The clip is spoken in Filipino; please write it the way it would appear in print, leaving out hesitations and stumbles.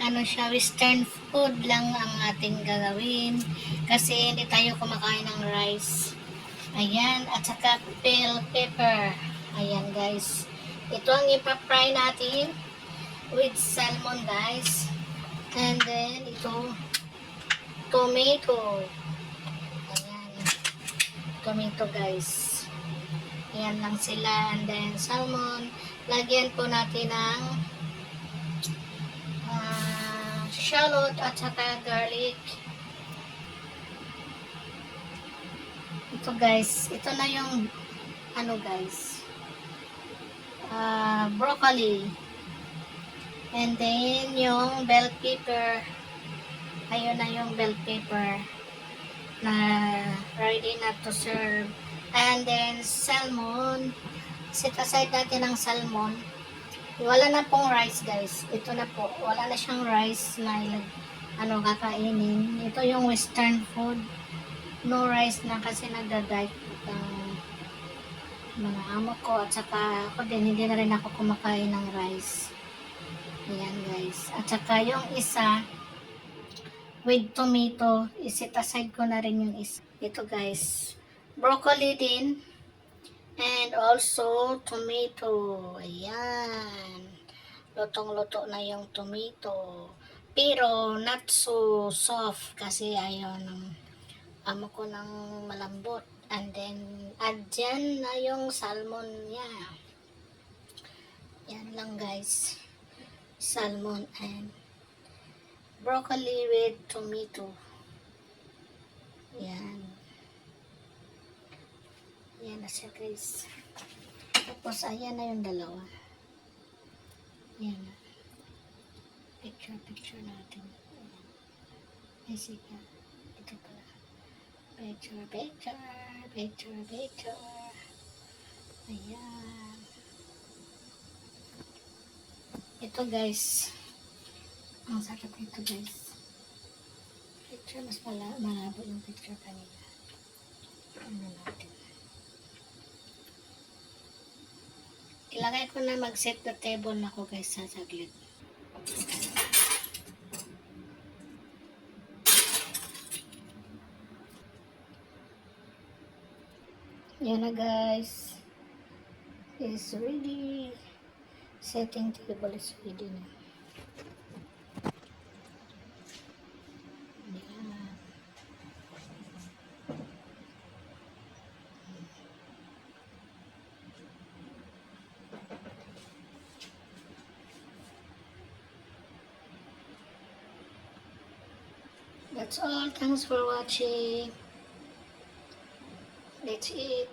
ano siya, western food lang ang ating gagawin. Kasi hindi tayo kumakain ng rice. Ayan, at saka bell pepper. Ayan guys. Ito ang ipa-fry natin with salmon guys. And then ito, tomato. Ayan, tomato guys. Ayan lang sila. And then salmon. Lagyan po natin ng shallot at saka garlic. Ito guys, ito na yung ano guys, broccoli. And then yung bell pepper. Ayun na yung bell pepper na ready na to serve. And then salmon. Set aside natin ang salmon. Wala na pong rice guys. Ito na po. Wala na siyang rice na kakainin. Ito yung western food. No rice na kasi nagda-diet ang mga amo ko at saka ako din, hindi na rin ako kumakain ng rice. Ayan guys. At saka yung isa with tomato, iset aside ko na rin yung isa. Ito guys. Broccoli din. And also tomato. Ayan. Lutong-luto na yung tomato. Pero not so soft kasi ayaw ng amo ko ng malambot. And then add dyan na yung salmon niya. Yan lang guys. Salmon and broccoli with tomato. Yan. Yan na siya guys. Tapos ayan na yung dalawa. Yan na. Picture natin. Ay sige. Ito pala. Picture. Ayan. Ito guys. Ang sarap ito guys. Picture, mas malabo yung picture kanina. Ano natin. Ilagay ko na mag-set the table na ako guys sa saglit. Yan na guys. It's ready. Setting table is ready na. Yan. That's all. Thanks for watching. Let's eat.